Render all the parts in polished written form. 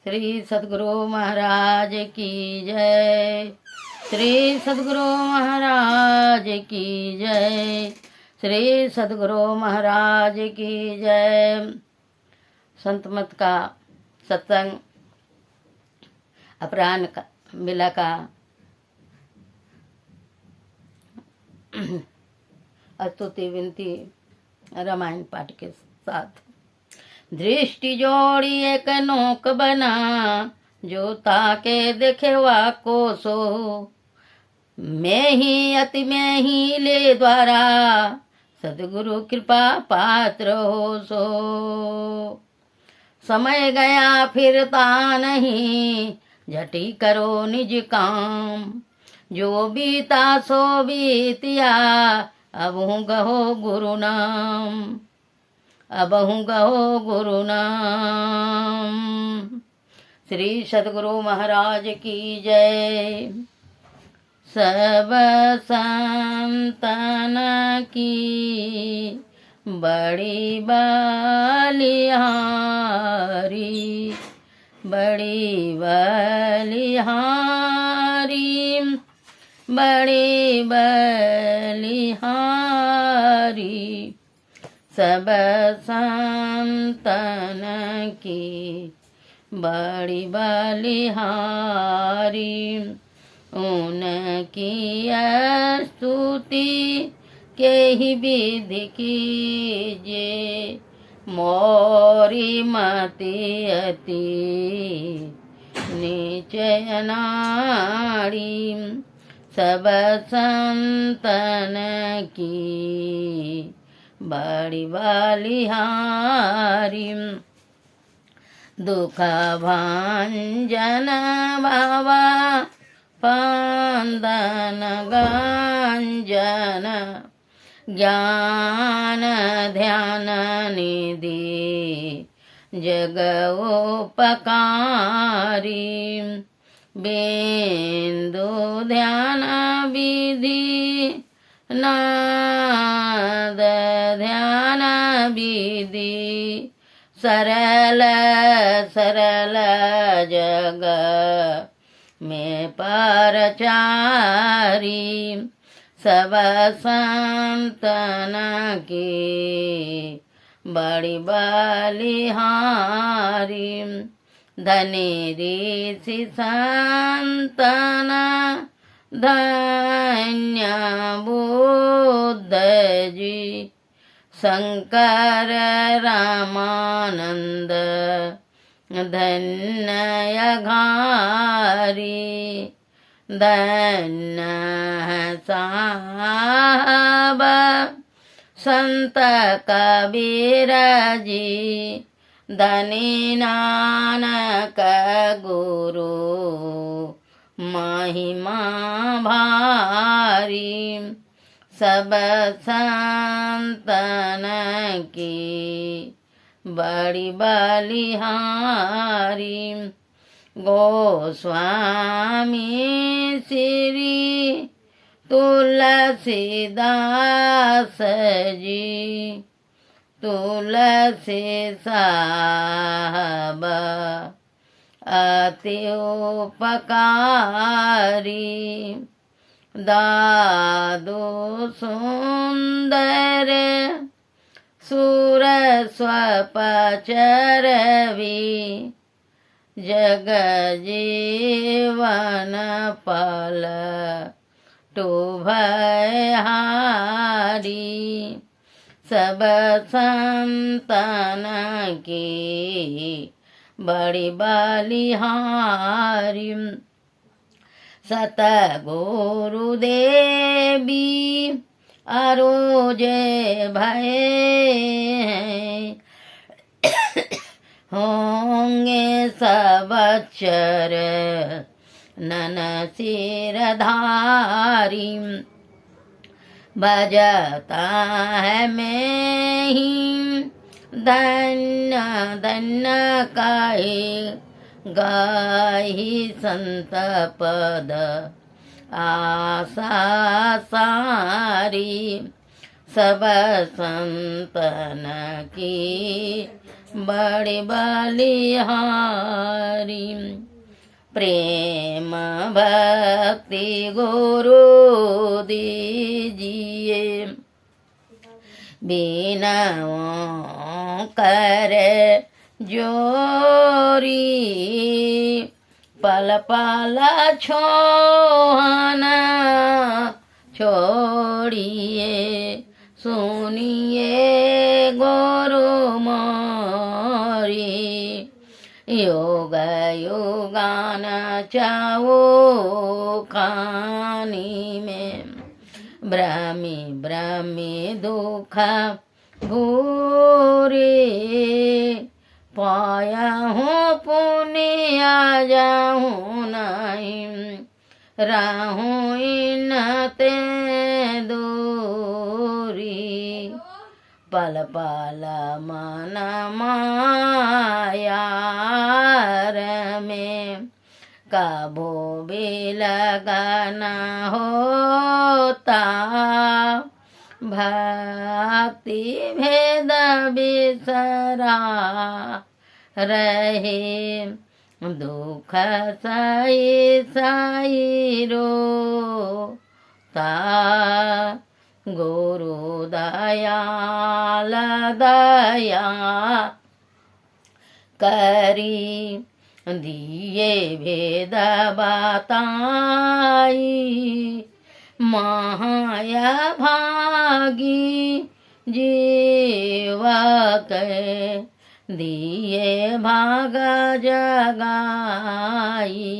श्री सद्गुरु महाराज की जय। श्री सद्गुरु महाराज की जय। श्री सद्गुरु महाराज की जय। संत मत का सत्संग अपराह्न का मिला का स्तुति विनती रामायण पाठ के साथ। दृष्टि जोड़ी एक नोक बना, जो ताके देखे वाको सो। मैं ही अति में ही ले द्वारा, सद्गुरु कृपा पात्र हो सो। समय गया फिरता नहीं, झटी करो निज काम। जो बीता सो बीतिया, अब हूँ गहो गुरु नाम। अब हूँ गहो गुरु नाम। श्री सद्गुरु महाराज की जय। सब संतन की बड़ी बलिहारी, बड़ी बलिहारी, बड़ी बलिहारी। सब संतन की बड़ी बलिहारी। उनकी स्तुति के ही विधि कीजिए, मोरी मति अति नीचे अनाड़ी। सब संतन की बड़ी बलिहारी। दुख भंजन बाबा पंदन गंजन, ज्ञान ध्यान निधि जग उपकारी। बिंदु ध्यान विधि नाद ध्यान विधि, सरल सरल जग में परचारी। सब संतन की बड़ी बलिहारी। धनी ऋषि संतन धन्य बुद्ध जी, शंकर रामानंद धन्य घारी। धन्य साहब संत कबीर जी, धनी नानक गुरु महिमा भारी। सब संतन की बड़ी बलिहारी। गोस्वामी श्री तुलसीदास जी, तुलसी साहब अति उपकारी। दादू सुंदर सुर स्वपचरवी, जग जीवन पल टुभयहारी। सब संतन की बड़ी बलिहारी। सतगुरुदेवी अरोजे भय होंगे सबचर नन सिरधारी। बजता है मैं ही धन्य धन्य काहे, गाही संत पद आशा सारी। सब संतन की बड़ी बलिहारी। प्रेम भक्ति गुरु दीजिए, बिनवों करे जोरी। पल पल छोहना छोड़िए, सुनिए गुरु मोरी। योग युगान चाओ खानी में, ब्रह्मी ब्रह्मी दुख भूरे। पाया हूँ पुण्य आ जाऊँ नहीं, राहूँ इनते दूरी। पल पल मन माया में, कबो भी लगाना होता। भक्ति भेद बिसरा रहे, दुख सही सही रोता। गुरु दयाल दया करी, दिए भेद बताई। माया भागी जीव के, दिए भाग जगाई।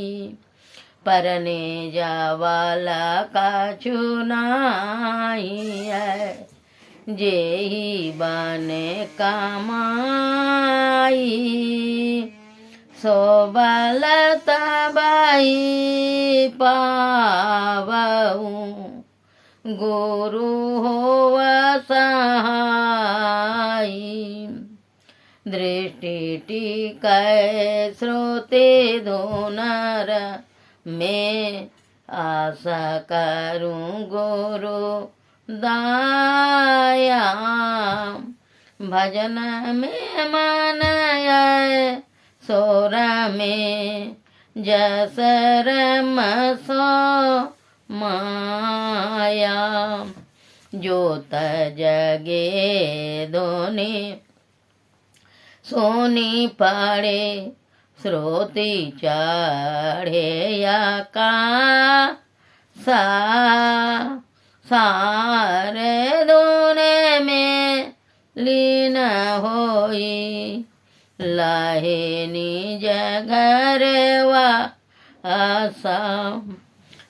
परने जावाला का चुनाई है, जेही बने कमाई। सोबल तबाई पावऊ, गुरु हो सहाई। दृष्टि टिकै श्रोते धुनर में, आशा करूं गुरु दाया। भजन में मन आए सोर में, जसर मसो माया। जोत जगे दोने सोनी पड़े, श्रोती चढ़े या का सारे दोने में लीन होई। लाहे निज घर वा आसा,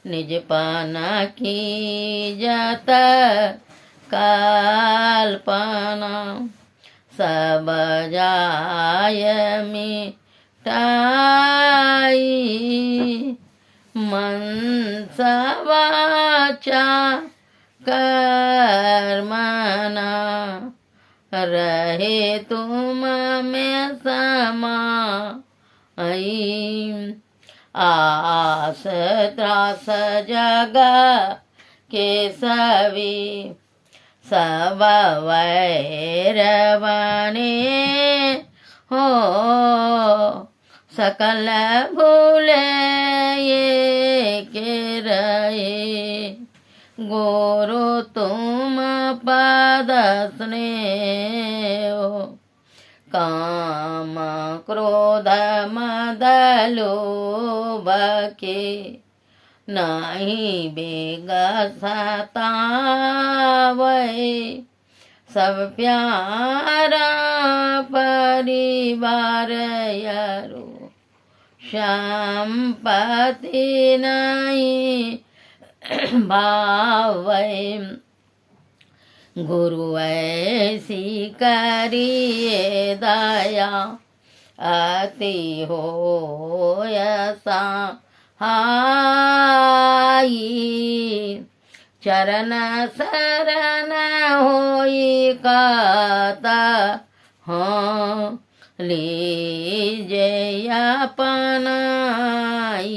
निज पाना की जत कल्पना। सब जाय मिटाई, मन वाचा कर्मना। रहे तुम में समाई, आस त्रास जग के सभी। सब वैर बने हो, सकल भूले ये के रहे। गुरु तुम पद स्नेह, काम क्रोध मद लोभ के। नहीं बेग सतावै, सब प्यारा परिवार यारो। संपत्ति नहीं भावै, गुरु ऐसी करिए दया। अति हो यसा हाई, चरण शरण होई काता। हाँ लीजे अपनाई,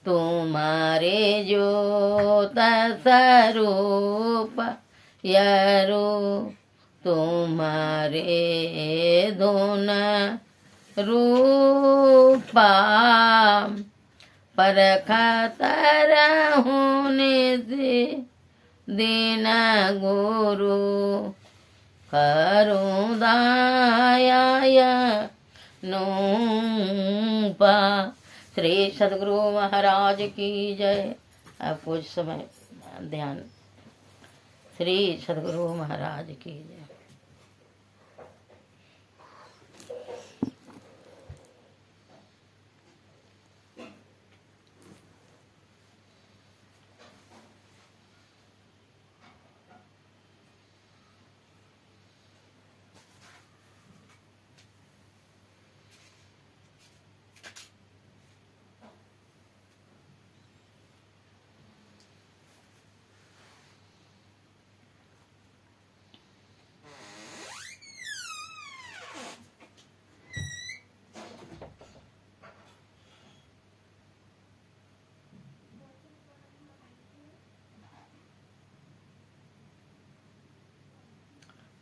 तुम्हारे ज्योत स्वरूप यरो। तुम्हारे धुन रूपा परखतर होने से दीन गुरु करूँ दाया नूपा। श्री सद्गुरु महाराज की जय। अब कुछ समय ध्यान। श्री सद्गुरु महाराज की जय।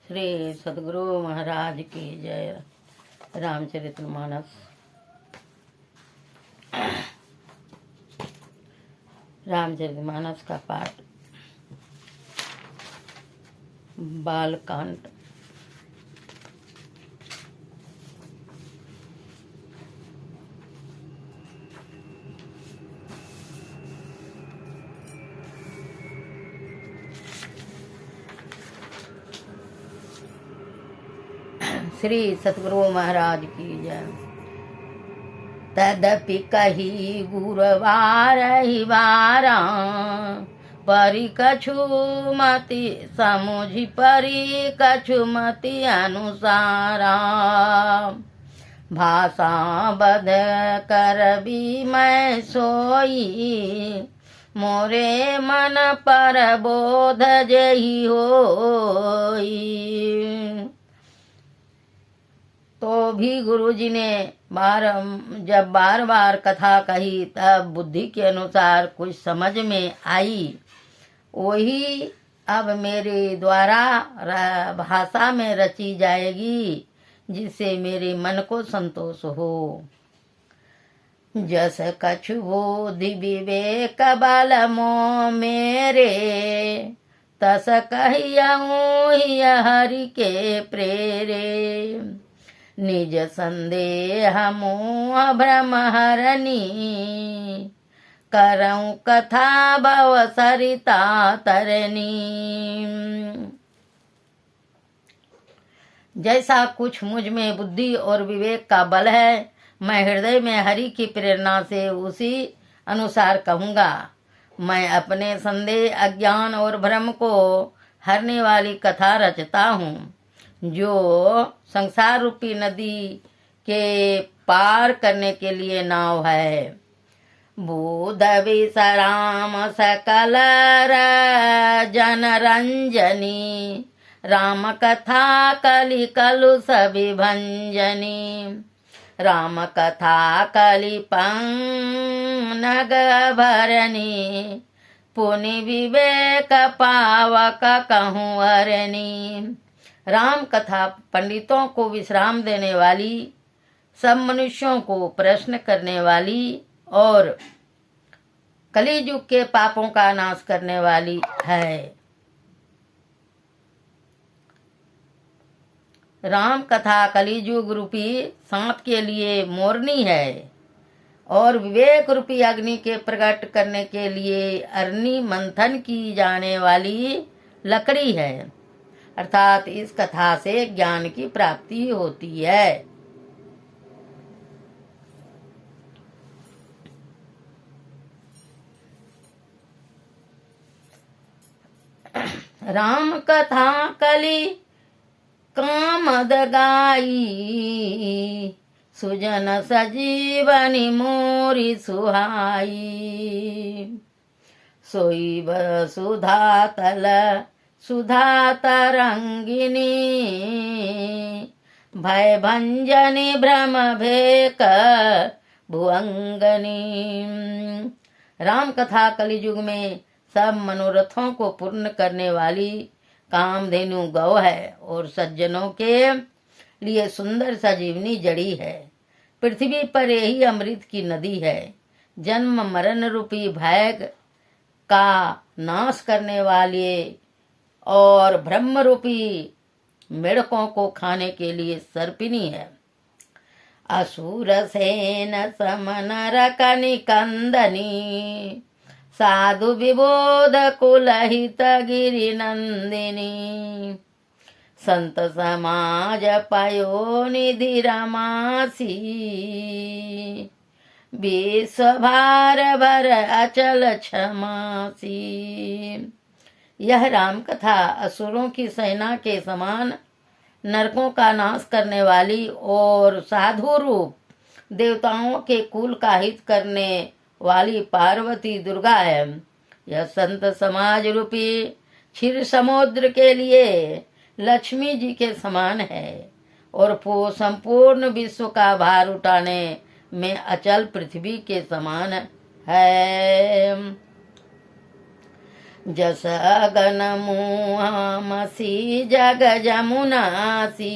श्री सद्गुरु महाराज की जय। रामचरितमानस। रामचरितमानस का पाठ। बालकांड। श्री सतगुरु महाराज की जय। तदपि कही गुरुवार ही वारा परि कछु मति समुझि परि कछु मति अनुसारा। भाषा बध कर भी मैं सोई मोरे मन पर बोध जही होई। तो भी गुरुजी ने जब बार बार कथा कही तब बुद्धि के अनुसार कुछ समझ में आई। वही अब मेरे द्वारा भाषा में रची जाएगी जिससे मेरे मन को संतोष हो। जस कछु बोधि विवेक बल मो मेरे तस कहियऊँ हरि के प्रेरे। निज संदेह मोह भ्रम हरनी करऊँ कथा भव सरिता तरनी। जैसा कुछ मुझ में बुद्धि और विवेक का बल है मैं हृदय में हरि की प्रेरणा से उसी अनुसार कहूँगा। मैं अपने संदेह अज्ञान और भ्रम को हरने वाली कथा रचता हूँ जो संसार रूपी नदी के पार करने के लिए नाव है। बुध विश्राम सकल जनरंजनी राम कथा कलि कलु सभी भंजनी। राम कथा कलि नग भरनी पुनि विवेक पावक कहूँ अरनी। राम कथा पंडितों को विश्राम देने वाली सब मनुष्यों को प्रश्न करने वाली और कलियुग के पापों का नाश करने वाली है। राम कथा कलियुग रूपी सांप के लिए मोरनी है और विवेक रूपी अग्नि के प्रकट करने के लिए अरनी मंथन की जाने वाली लकड़ी है। अर्थात इस कथा से ज्ञान की प्राप्ति होती है। राम कथा कलि कामद गाई सुजन सजीवनी मोरी सुहाई। सोई सुधा तल सुधा तरंगिनी भय भंजनी भ्रम भेक भुअंगनी। राम कथा कलियुग में सब मनोरथों को पूर्ण करने वाली कामधेनु गौ है और सज्जनों के लिए सुंदर सजीवनी जड़ी है। पृथ्वी पर यही अमृत की नदी है। जन्म मरण रूपी भय का नाश करने वाले और ब्रह्म रूपी मेढकों को खाने के लिए सर्पिनी है। असुर सेन समन रकनि कंदनी साधु विबोध कुलहित गिरि नंदिनी संत समाज पयो निधि रमासी विश्व भार भर अचल क्षमासी। यह राम कथा असुरों की सेना के समान नरकों का नाश करने वाली और साधु रूप देवताओं के कुल का हित करने वाली पार्वती दुर्गा है। यह संत समाज रूपी क्षीर समुद्र के लिए लक्ष्मी जी के समान है और संपूर्ण विश्व का भार उठाने में अचल पृथ्वी के समान है। जस अगन मुहामसी जग जमुनासी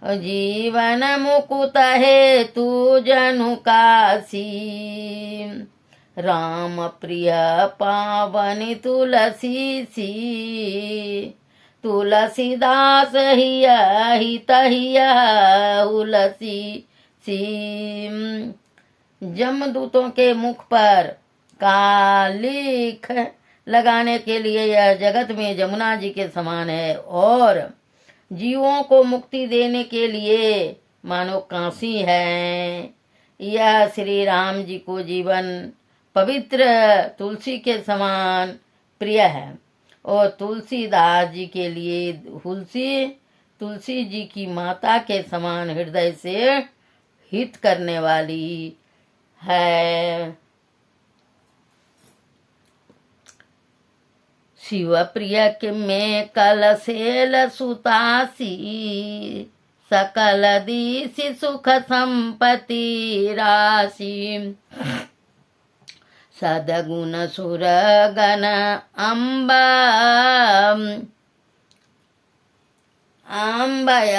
जीवन मुकुत हेतु जनु कासी राम प्रिय पावनी तुलसी सी तुलसीदास हित तुलसी सी। जमदूतों के मुख पर कालिख लगाने के लिए यह जगत में जमुना जी के समान है और जीवों को मुक्ति देने के लिए मानो काशी है। यह श्री राम जी को जीवन पवित्र तुलसी के समान प्रिय है और तुलसीदास जी के लिए तुलसी जी की माता के समान हृदय से हित करने वाली है। शिव प्रिय के में कल सेल सुतासी सकल दीसी सुख संपत्ति राशि सदगुण सुर गण अम्बा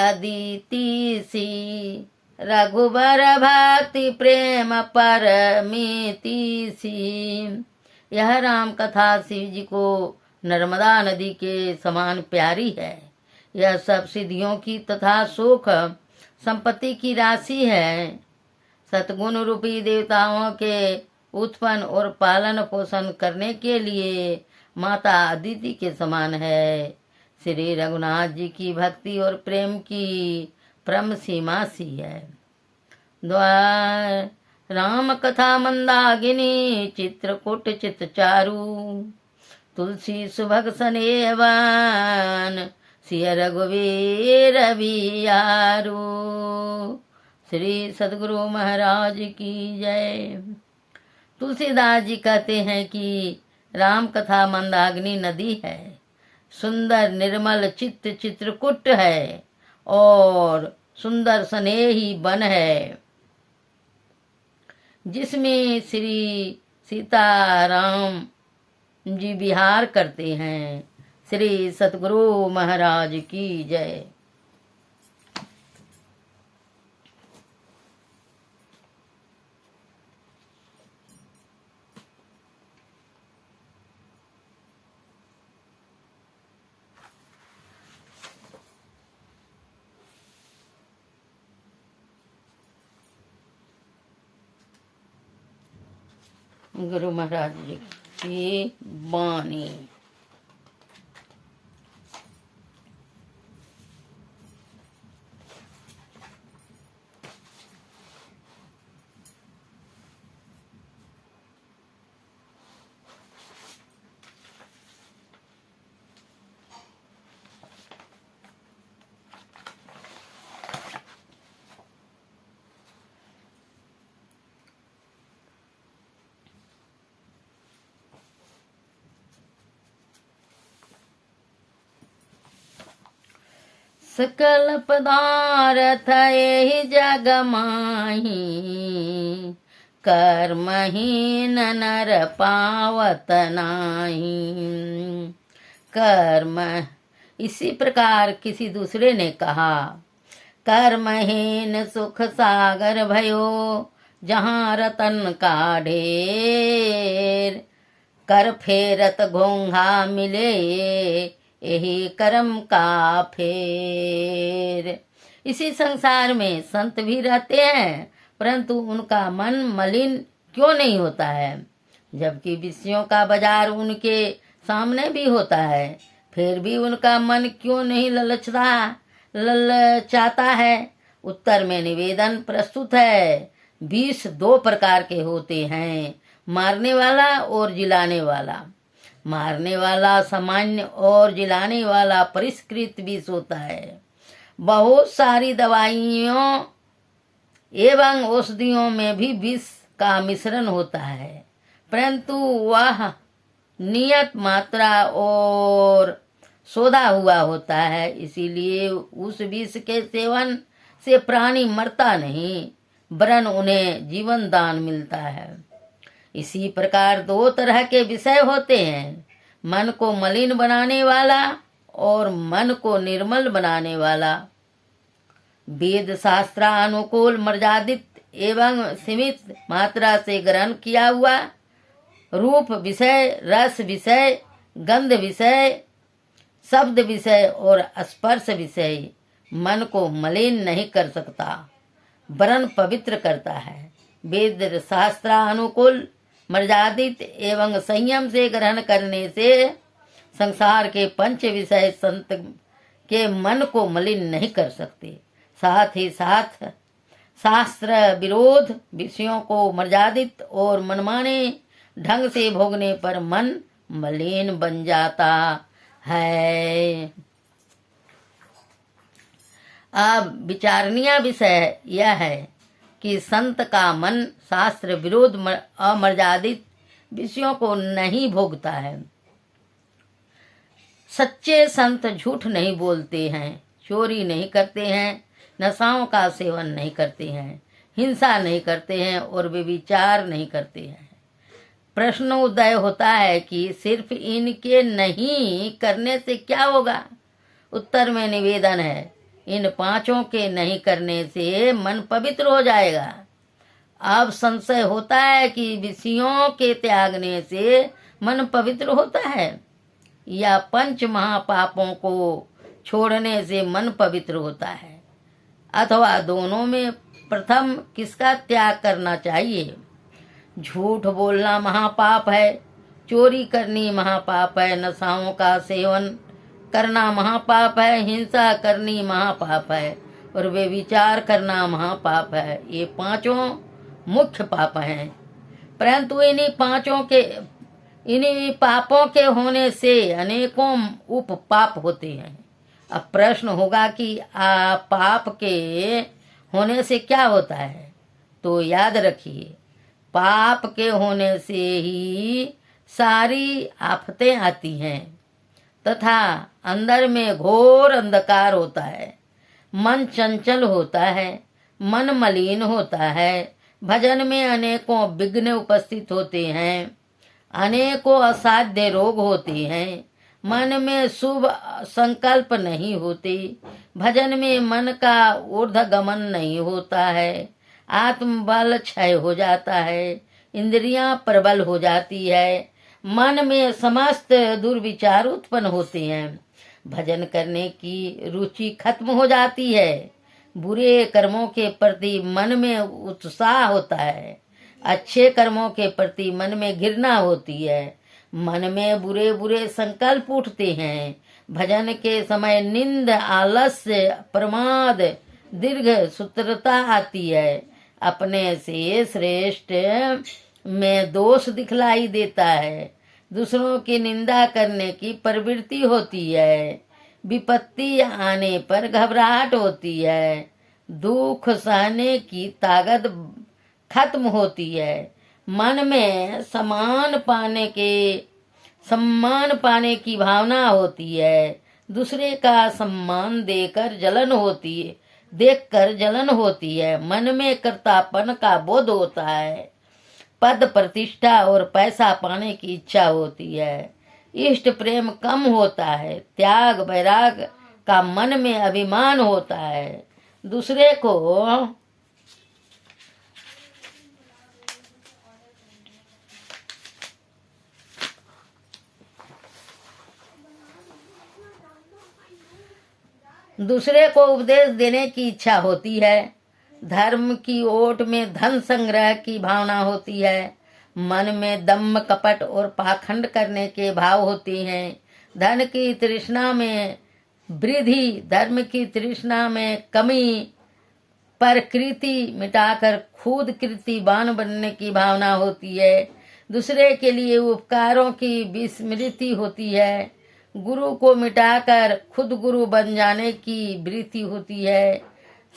अदिति सी रघुबर भक्ति प्रेम परमिति सी। यह राम कथा शिव जी को नर्मदा नदी के समान प्यारी है। यह सब सिद्धियों की तथा सुख संपत्ति की राशि है। सतगुण रूपी देवताओं के उत्पन्न और पालन पोषण करने के लिए माता अदिति के समान है। श्री रघुनाथ जी की भक्ति और प्रेम की परम सीमा सी है। द्वार राम कथा मंदाकिनी चित्रकूट चित चारु तुलसी सुभग सनेवन सिय रघुवीर बियारू। श्री सद्गुरु महाराज की जय। तुलसीदास जी कहते हैं कि राम कथा मंदाकिनी नदी है, सुंदर निर्मल चित्त चित्रकूट है और सुंदर स्नेही वन है जिसमें श्री सीताराम जी विहार करते हैं। श्री सतगुरु महाराज की जय। गुरु महाराज जी की वाणी। सकल पदार्थ एहि जग माही कर्महीन नर पावत नाही। कर्म। इसी प्रकार किसी दूसरे ने कहा, कर्महीन सुख सागर भयो, जहाँ रतन का ढेर। कर फेरत घोंघा मिले, यही कर्म का फेर। इसी संसार में संत भी रहते हैं, परंतु उनका मन मलिन क्यों नहीं होता है, जबकि विषयों का बाजार उनके सामने भी होता है, फिर भी उनका मन क्यों नहीं ललचाता है। उत्तर में निवेदन प्रस्तुत है। विष दो प्रकार के होते हैं, मारने वाला और जिलाने वाला। मारने वाला सामान्य और जिलाने वाला परिष्कृत विष होता है। बहुत सारी दवाइयों एवं औषधियों में भी विष का मिश्रण होता है, परंतु वह नियत मात्रा और सोधा हुआ होता है, इसीलिए उस विष के सेवन से प्राणी मरता नहीं, वरन उन्हें जीवन दान मिलता है। इसी प्रकार दो तरह के विषय होते हैं, मन को मलिन बनाने वाला और मन को निर्मल बनाने वाला। वेद शास्त्रानुकूल मर्यादित एवं सीमित मात्रा से ग्रहण किया हुआ रूप विषय, रस विषय, गंध विषय, शब्द विषय और स्पर्श विषय मन को मलिन नहीं कर सकता, वरन पवित्र करता है। वेद शास्त्रानुकूल मर्यादित एवं संयम से ग्रहण करने से संसार के पंच विषय संत के मन को मलिन नहीं कर सकते। साथ ही साथ शास्त्र विरोध विषयों को मर्यादित और मनमाने ढंग से भोगने पर मन मलिन बन जाता है। अब विचारणीय विषय यह है कि संत का मन शास्त्र विरोध अमर्यादित विषयों को नहीं भोगता है। सच्चे संत झूठ नहीं बोलते हैं, चोरी नहीं करते हैं, नशाओं का सेवन नहीं करते हैं, हिंसा नहीं करते हैं और व्यभिचार नहीं करते हैं। प्रश्न उदय होता है कि सिर्फ इनके नहीं करने से क्या होगा। उत्तर में निवेदन है, इन पांचों के नहीं करने से मन पवित्र हो जाएगा। अब संशय होता है कि विषयों के त्यागने से मन पवित्र होता है या पंच महापापों को छोड़ने से मन पवित्र होता है, अथवा दोनों में प्रथम किसका त्याग करना चाहिए। झूठ बोलना महापाप है, चोरी करनी महापाप है, नशाओं का सेवन करना महापाप है, हिंसा करनी महापाप है और व्यभिचार करना महापाप है। ये पांचों मुख्य पाप हैं, परंतु इन्हीं पापों के होने से अनेकों उप पाप होते हैं। अब प्रश्न होगा कि पाप के होने से क्या होता है, तो याद रखिए, पाप के होने से ही सारी आफतें आती हैं तथा अंदर में घोर अंधकार होता है, मन चंचल होता है, मन मलिन होता है, भजन में अनेकों विघ्न उपस्थित होते हैं, अनेकों असाध्य रोग होते हैं, मन में शुभ संकल्प नहीं होते, भजन में मन का ऊर्ध्वगमन नहीं होता है, आत्मबल क्षय हो जाता है, इंद्रियां प्रबल हो जाती है, मन में समस्त दुर्विचार उत्पन्न होते हैं, भजन करने की रुचि खत्म हो जाती है, बुरे कर्मों के प्रति मन में उत्साह होता है, अच्छे कर्मों के प्रति मन में घृणा होती है, मन में बुरे बुरे संकल्प उठते हैं, भजन के समय निंद, आलस्य, प्रमाद, दीर्घ सूत्रता आती है, अपने से श्रेष्ठ में दोष दिखलाई देता है, दूसरों की निंदा करने की प्रवृत्ति होती है, विपत्ति आने पर घबराहट होती है, दुख सहने की ताकत खत्म होती है, मन में सम्मान पाने की भावना होती है, दूसरे का सम्मान देखकर जलन होती है, मन में कर्तापन का बोध होता है, पद प्रतिष्ठा और पैसा पाने की इच्छा होती है, इष्ट प्रेम कम होता है, त्याग वैराग का मन में अभिमान होता है। दूसरे को उपदेश देने की इच्छा होती है। धर्म की ओट में धन संग्रह की भावना होती है। मन में दम्भ कपट और पाखंड करने के भाव होते हैं। धन की तृष्णा में वृद्धि, धर्म की तृष्णा में कमी, पर कृति मिटाकर खुद कृतिवान बनने की भावना होती है। दूसरे के लिए उपकारों की विस्मृति होती है। गुरु को मिटाकर खुद गुरु बन जाने की वृत्ति होती है।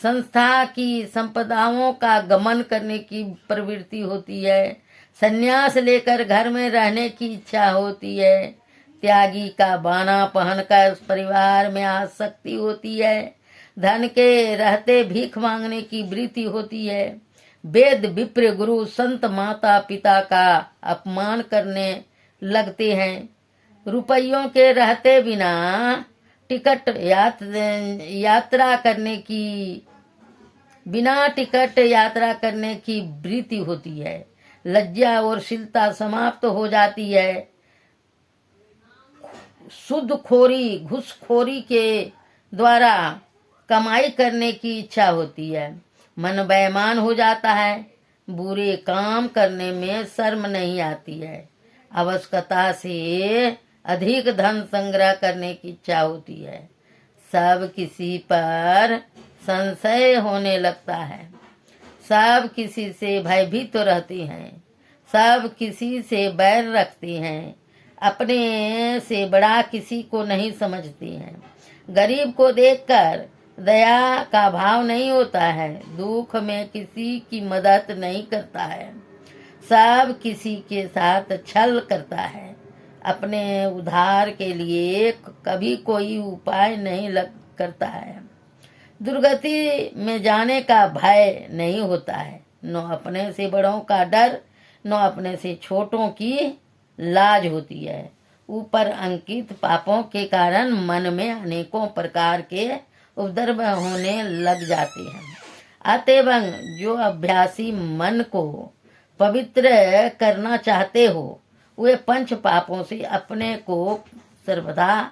संस्था की संपदाओं का गमन करने की प्रवृत्ति होती है। संन्यास लेकर घर में रहने की इच्छा होती है। त्यागी का बाना पहनकर परिवार में आसक्ति होती है। धन के रहते भीख मांगने की वृत्ति होती है। वेद विप्र गुरु संत माता पिता का अपमान करने लगते हैं। रुपयों के रहते बिना टिकट यात्रा करने की वृत्ति होती है। लज्जा और शीलता समाप्त हो जाती है। सुदखोरी घूसखोरी के द्वारा कमाई करने की इच्छा होती है। मन बेईमान हो जाता है। बुरे काम करने में शर्म नहीं आती है। आवश्यकता से अधिक धन संग्रह करने की इच्छा होती है। सब किसी पर संशय होने लगता है। सब किसी से भयभीत तो रहते हैं। सब किसी से बैर रखते हैं। अपने से बड़ा किसी को नहीं समझते हैं। गरीब को देखकर दया का भाव नहीं होता है। दुख में किसी की मदद नहीं करता है। सब किसी के साथ छल करता है। अपने उद्धार के लिए कभी कोई उपाय नहीं करता है। दुर्गति में जाने का भय नहीं होता है। न अपने से बड़ों का डर, न अपने से छोटों की लाज होती है। ऊपर अंकित पापों के कारण मन में अनेकों प्रकार के उपद्रव होने लग जाते हैं। अतएव जो अभ्यासी मन को पवित्र करना चाहते हो, वे पंच पापों से अपने को सर्वदा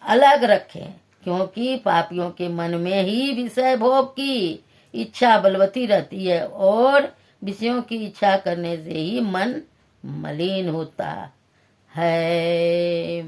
अलग रखें, क्योंकि पापियों के मन में ही विषय भोग की इच्छा बलवती रहती है और विषयों की इच्छा करने से ही मन मलिन होता है।